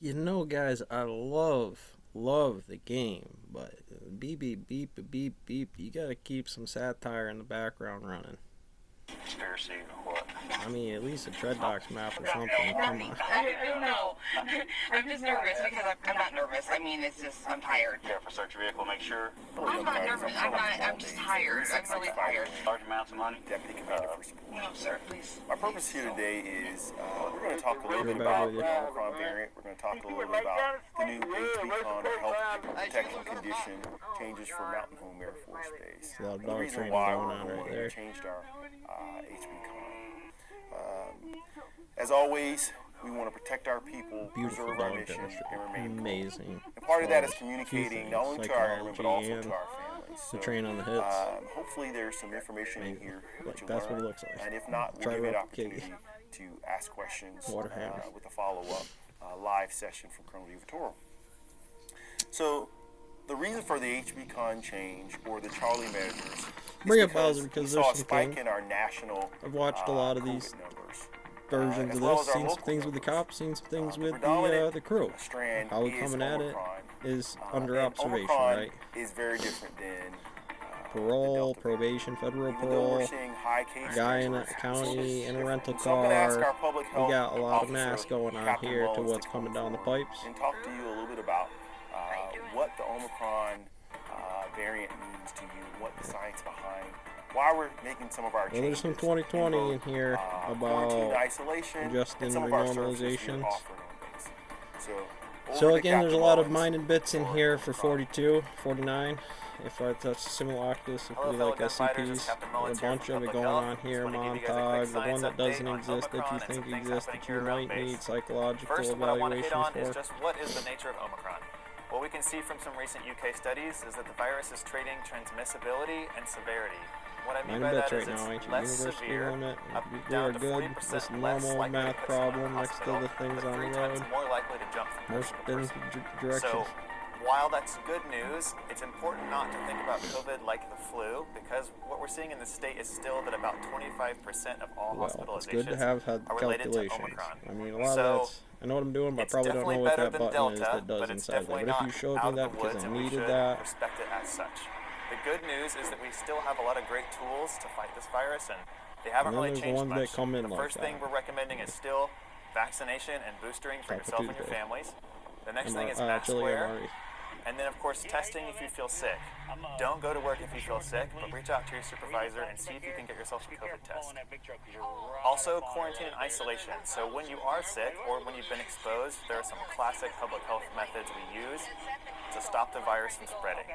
Guys, I love the game, but beep beep beep beep beep. You gotta keep some satire in the background running. Conspiracy or what? I mean, at least a Tread Docs map or something. Come on. I don't know. I'm just nervous because I'm not nervous. I mean, it's just, I'm tired. Careful, search your vehicle, make sure. I'm not nervous. I'm just tired. I'm really tired. Large amounts of money. Deputy Commander for Support. No, sir, please. Our purpose here today is we're going to talk a little bit about the Omicron variant. We're going to talk a little bit about the new HBCon or health protection condition changes for Mountain Home Air Force Base. A lot of The dog reason training why going we're on right going there. to change our HBCon. As always, we want to protect our people, Beautiful preserve our dog mission, dentistry. and remain calm. Amazing. And part of that is Few communicating things, not only to our airmen but psychology also and to our families. the So, train on the hits. hopefully there's some information in here that Like, you'll that's what it learn. looks like. And if not, we'll Try give to you an replicate it. opportunity to ask questions Water hammer. with a follow-up live session from Colonel DeVitoro. So the reason for the HBCon change or the Charlie measures is Bring up because Bowser we because saw a there's some spike things. in our national I've watched a lot of COVID these numbers. versions as of well this. as our Seen some local things with the numbers. cops. Seen some things with predominant the crew. strand How we is coming at it Omicron. is under And observation, Omicron right? is very different than the Parole, Delta variant. probation, federal Even though we're parole. seeing high case Guy in a numbers, county in a rental so I'm gonna ask car. our public We health got a lot of officer, masks going on Captain here to Mullins, what's come coming down the forward pipes. and talk to you a little bit about what the Omicron variant means to you, what the science behind, why we're making some of our Well, there's changes. some 2020 in both, here quarantine about isolation just and in some of our services we renormalizations. offer on base. So, So over to again, there's a Captain lot of Mullins mined bits in here for Omicron. 42, 49. If I touch Simulactus, if Hello, we fellow like gunfighters, it's SCPs, Captain a Mullins here bunch from of it Public going Health. on here. Just wanna give you guys a Montauk, quick the one science that doesn't update on exist that you Omicron and think some things exists that happening you here around might base. need psychological First, what I want to hit evaluations on is for. just what is the nature of Omicron. What we can see from some recent UK studies is that the virus is trading transmissibility and severity. What I mean Mined by bits that right is now, it's ain't you? less University severe, limit. We down are to good. 40% This less normal likely to math put someone in problem the next to hospital, the things but on the 3 times road. more likely to jump from Most person to in person. directions. So, while that's good news, it's important not to think about COVID like the flu, because what we're seeing in the state is still that about 25% of all Well, it's hospitalizations good to have had are related to calculations. Omicron. I mean, a lot So, of that's. I know what I'm doing, but I it's probably don't definitely know what better that than button is Delta, that does but it's inside there. definitely But if not you showed out me of that the because woods, I and we needed should that, respect it as such. The good news is that we still have a lot of great tools to fight this virus, and they haven't And then really there's the changed ones that much. come in The like first thing that. we're recommending is still vaccination and boostering for Taco yourself and your Tuesday. families. The next and thing is mask chili wear. MRE. And then, of course, testing if you feel sick. Don't go to work if you feel sick, but reach out to your supervisor and see if you can get yourself a COVID test. Also, quarantine and isolation. So when you are sick or when you've been exposed, there are some classic public health methods we use to stop the virus from spreading.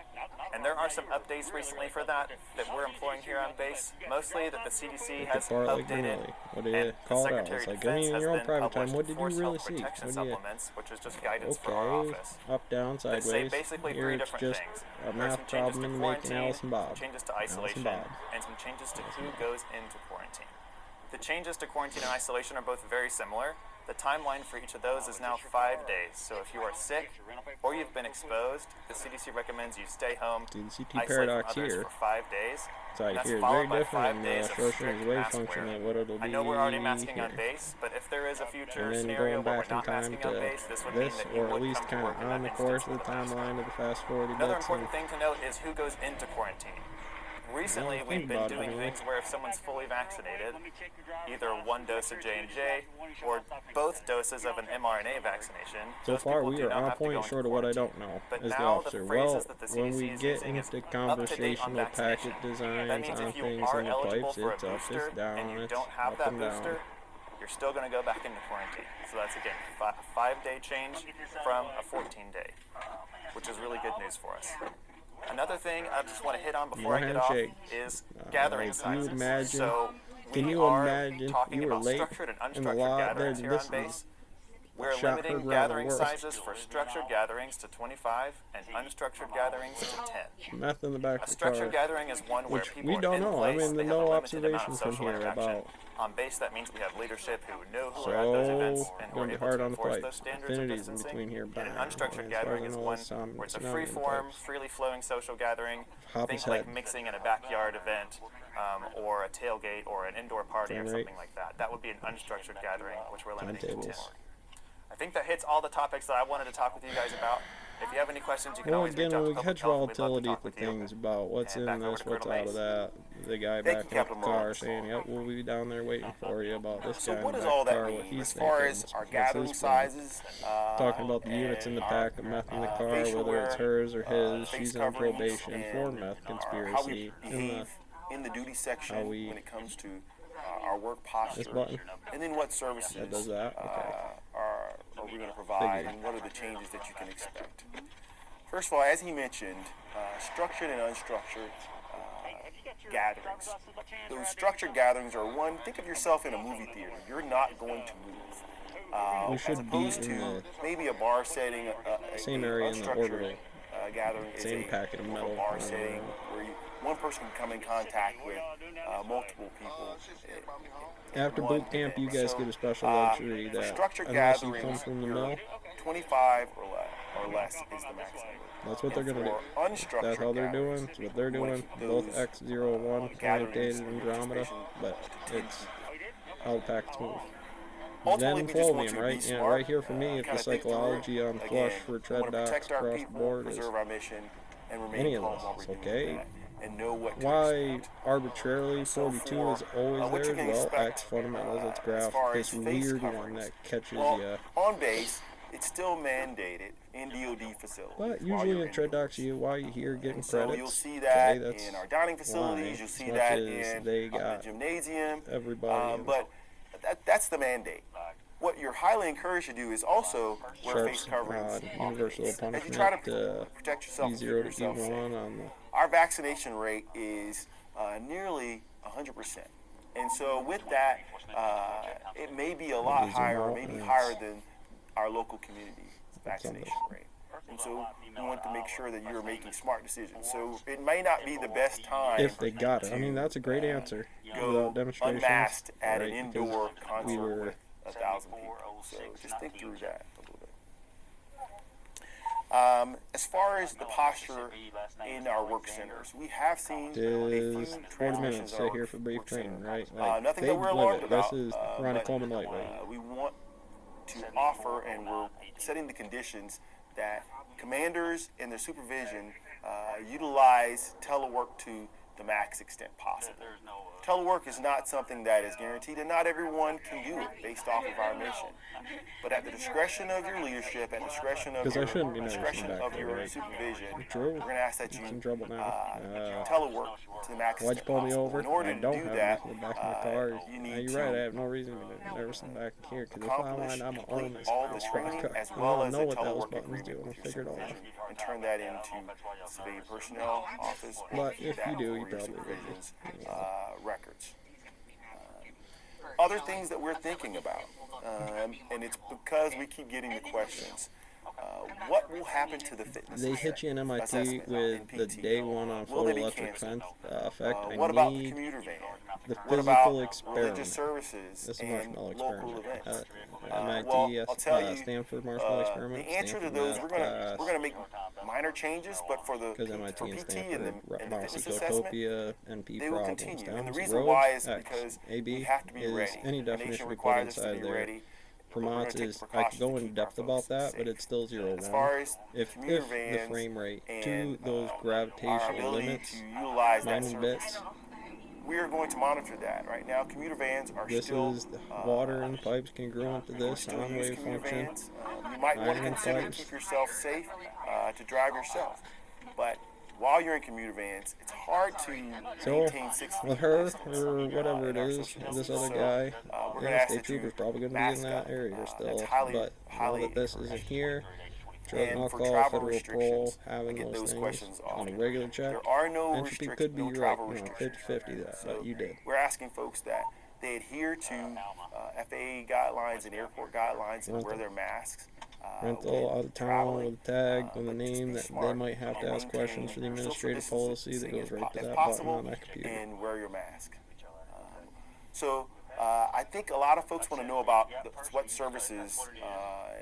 And there are some updates recently for that we're employing here on base. Mostly that the CDC has Part like updated. Grimley. What do And you the call it out? Secretary It's of like, give me Defense in has your own then private time. published What did you Force really Health see? Protection What do you? supplements, which is just guidance for our Okay, office. up, down, That say sideways. basically Here three it's different just things. a There's math some changes problem to to making quarantine, Alice and Bob. some changes to Alice and isolation, Bob. and some changes to who goes into quarantine. The changes to quarantine and isolation are both very similar. The timeline for each of those is now 5 days. So if you are sick or you've been exposed, the CDC recommends you stay home, See the CT isolate paradox from others here. for 5 days. It's like That's here, followed very by different 5 than days the of Schrodinger's strict wave mask function wear. and what it'll be I know we're already masking here. on base, but if there is a future And then scenario going where we're back in not time masking on to base, this would mean this, that you or at would least come to kind work of in on that the course instance of the with a mask on. timeline of the fast 40 Another bits. important thing to note is who goes into quarantine. Recently, Yeah, we've think been about it, doing anyway. things where if someone's fully vaccinated, either one dose of J&J or both doses of an mRNA vaccination, So those far, people we do are not on have to go point into short of what I quarantine. don't know But as the now officer. the Well, phrases that the when CDC we is get using is into up to date on conversational packet vaccination. designs That means on if you things are in the eligible pipes, for a it's up, booster it's down, and you it's don't have up that and down. booster, you're still going to go back into quarantine. So that's again a 5-day change from a 14-day, which is really good news for us. Another thing I just want to hit on before More I get off handshake. is gathering Like, sizes. you imagine- So Can we you are imagine talking you were about late structured and in the unstructured lot? gatherings There, here this on base. is We're shot limiting heard around the gathering world. sizes for structured gatherings to 25 and unstructured gatherings to 10. meth in the back A of the structured car. gathering is one where Which people we are don't in know. I place, mean, they there's have a no limited amount observation of from social here interaction. about. On base, that means we have leadership who know who are at those events So, and who are going to be able hard to on the enforce pipes. those standards of Affinities in distancing. between here. And an bang. unstructured As far gathering as is I know, one it's, where it's a surrounding the free-form, pipes. freely flowing social gathering. Hop his Think like head. mixing in a backyard event or a tailgate or an indoor party or Frame rate. something like that. That would be an unstructured gathering, which we're limiting to 10. Timetables. I think that hits all the topics that I wanted to talk with you guys about. If you have any questions, you can Well, always reach again, out to we Public catch Health. We'd love to volatility talk for with you. things about what's And in back over this, to what's Colonel out of Mace. that. The guy Thank you, back in the Captain car Morales. saying, "Yep, we'll be down there waiting for you." About this So guy what in does the all back that car, what mean he's as far thinking, as our what's gathering his plan. sizes? Talking about the units in the pack of meth in the car, whether it's hers or his, she's on probation for meth how we conspiracy. behave in the duty section how we- when it comes to our work posture. This button? And then what services That does that? Okay. are we going to provide, Figured. and what are the changes that you can expect? First of all, as he mentioned, structured and unstructured gatherings. Those structured gatherings are one, think of yourself in a movie theater. You're not going to move. We should as be opposed in to the maybe a bar setting, same a area in the unstructured, orbital. Gathering is Same packet of metal. bar setting where one person can come in contact with multiple people. After one boot camp, you event. guys So, get a special luxury for that structured unless you gatherings, come from the you're mill, 25 or less is the maximum. that's what they're And gonna do. for unstructured That's how they're doing. gatherings, It's what they're you want doing. to keep Both those, X01 gatherings orientated and Andromeda, participation but to 10 it's how the packets move. Ultimately, Then we just want Fulvium, to right? be Yeah, smart, right here for me, if the kinda think through it. psychology on flush Again, for we tread wanna docks protect our across the people, board is preserve our mission, and remain any of calm this while is we're doing okay. that, and know what to Why expect. arbitrarily So 42 is for, always what you there? can Well, expect, X fundamentals. Let's as graph far this as face weird one coverings. that catches Well, you. on base, it's still mandated in DoD facilities. But while usually you're in tread indoors. docks, why you here getting So credits? you'll see that Okay, that's in our dining why, facilities. You'll see as that much as in they the got gymnasium. everybody. But that's the mandate. What you're highly encouraged to do is also wear face Sharps coverings on on universal base. As you punishment, try to protect yourself and keep E0 to yourself safe. E1 on the Our vaccination rate is nearly 100%. And so with that, it may be a lot These are higher, all maybe points. higher than our local community vaccination something. rate. And so we want to make sure that you're making smart decisions. So it may not be the best time if they got it. I mean, that's a great answer. go Without demonstrations, unmasked at right? an indoor Because concert we were with 1,000 people. So just think through that a little bit. As far as the posture in our work centers, we have seen a few is 40 transmissions minutes. in Stay our here for brief work training, center. right? Like, Nothing they that we're live alarmed it. about. This is Ronnie But, Coleman lightweight. we want to offer, and we're setting the conditions that commanders and their supervision utilize telework to the max extent possible. Telework is not something that is guaranteed, and not everyone can do it based off of our mission. But at the discretion of your leadership, at the discretion of 'Cause I your shouldn't be nervous discretion back of there, your right? supervision, True. we're going to ask that you It's in trouble now. telework to the max Why'd you extent pull me possible. over? In order I to don't do have that, nothing in the back of my car. you Now, need you're right. I to have no reason to be nervous in the back here. Because if I accomplish mind, I'm and gonna own complete this all the car. training as I well don't as know the what those telework buttons do. agreement I'll with your figure it all out. supervision and turn that into civilian personnel office. But if that you do, for you your probably would. supervision's, records. Other things that we're thinking about, and it's because we keep getting the questions. What will happen to the fitness They hit you in MIT assessment with in the PT? day one on Will they be photoelectric canceled? effect. What I about the need commuter van? the What physical about experiment. religious services This is a and marshmallow local experiment. events? MIT, Well, I'll tell you, Stanford marshmallow experiment. the answer to Stanford those, math we're gonna make minor changes, but for the because MIT for and PT Stanford and the Mouse fitness assessment, Ecotopia, NP they will problems. continue. Down And the to reason roads, why is X. because AB we have to be is ready. any The definition nation we put requires us to inside be there. ready. But we're Vermont gonna take is, I precautions could go to in keep depth our about folks that, but safe. it's still 0-1. As far as If commuter the vans frame rate to and those our gravitational ability limits, to utilize that 90 service, bits, we are going to monitor that. Right now, commuter vans are this still is the water and pipes congruent to this still sound use wave commuter function. vans. You might want to Iron consider to pipes. keep yourself safe to drive yourself. But while you're in commuter vans, it's hard to So, maintain 6 feet with her, distance, or whatever it in our is, social this distance. other So, guy, we're yeah, gonna ask state that you trooper's probably going to be mask in that up. area still. That's highly But now that this isn't encouraged. here, drug and And for alcohol, travel federal parole, restrictions, I having get those those things questions on a often. regular check, There are no entropy could be no right, travel 50-50 that, So but you did. we're asking folks that they adhere to FAA guidelines and airport guidelines and wear their masks. Rental out of town with a tag with a but just name be that they smart might have to and ask questions for the maintain administrative social policy that goes right to distancing that if button possible, on that computer. and wear your mask. So I think a lot of folks want to know about what services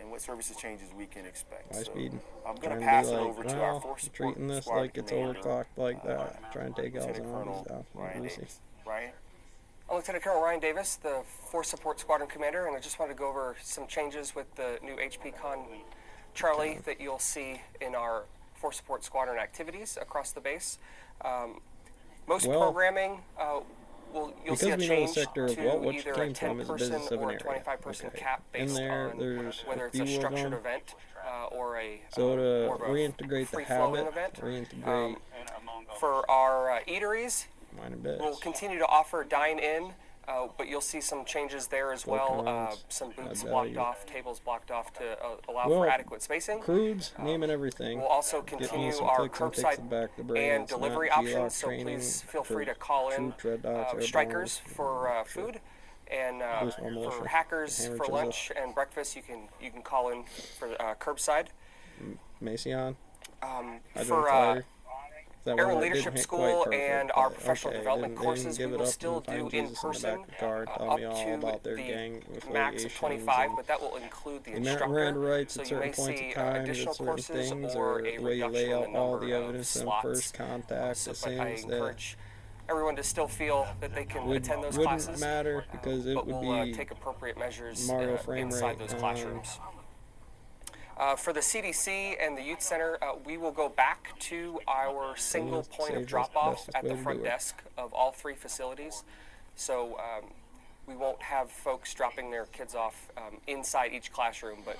and what services changes we can expect. High So speed. I'm going Trying to to pass be it like, over to our well, force support treating this squad like it's commander, overclocked like that. Trying to take out Lieutenant zombies Colonel down. Ryan Lucy. Davis. Ryan? Lieutenant Colonel Ryan Davis, the Force Support Squadron Commander, and I just wanted to go over some changes with the new HPCon Charlie that you'll see in our Force Support Squadron activities across the base. Most programming, you'll see a change to either a 10-person or a 25-person cap based on whether it's a structured event or a more of a reintegrate the free-flowing habit, event. reintegrate For our eateries, minor bits. we'll continue to offer dine-in, but you'll see some changes there as well. Icons, Some booths add blocked value. off, tables blocked off to allow Well, for adequate spacing. Crudes, naming everything. We'll also Getting continue some our clicks and takes curbside it back to brain. and It's not delivery G-lock options, so training please feel for free to call in troops, red dots, air strikers bombers, for food, and Just one militia. for hackers Hammer for chisel. lunch and breakfast. You can call in for curbside. Mason. For Airman Leadership School and our professional development courses, we will still do in person up to the max of 25, but that will include the instructor. So you may see additional courses or a reduction in the number of slots. But I encourage everyone to still feel that they can attend those classes. Wouldn't matter because it but would we'll be take appropriate measures Mario frame inside rate those classrooms. For the CDC and the Youth Center, we will go back to our single point of drop-off at the front desk of all three facilities. So we won't have folks dropping their kids off inside each classroom, but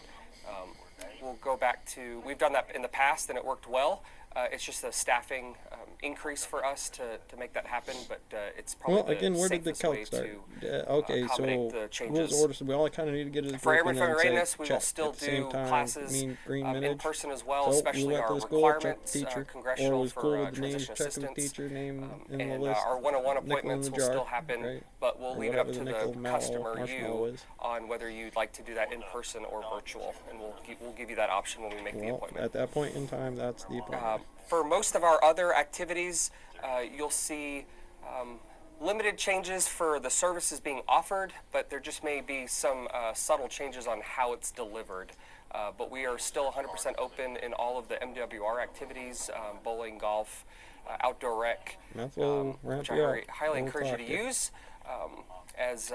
we'll go back to, we've done that in the past and it worked well. It's just a staffing increase for us to make that happen, but it's probably well, again, the where did the safest way calc start? to Okay, so accommodate the changes. rules orders. We all kind of need to get it For Airman and then Friendly say, Readiness, we will check. still At the same do time, classes mean green in minute. person as well, So especially we went to our the school, check requirements, the teacher, or it congressional was for cool with the name, transition check the assistance, teacher name in the and list. our one-on-one nickel in appointments the will jar, still happen, right? but we'll Or leave it up whatever to the the nickel metal customer, marshmallow you, is. on whether you'd like to do that in person or virtual, and we'll give you that option when we make the Well, appointment. at that point in time, that's the appointment. For most of our other activities, you'll see limited changes for the services being offered, but there just may be some subtle changes on how it's delivered. But we are still 100% open in all of the MWR activities, bowling, golf, outdoor rec, That's what we'll ramp which I you up. highly We'll encourage you talk to use. As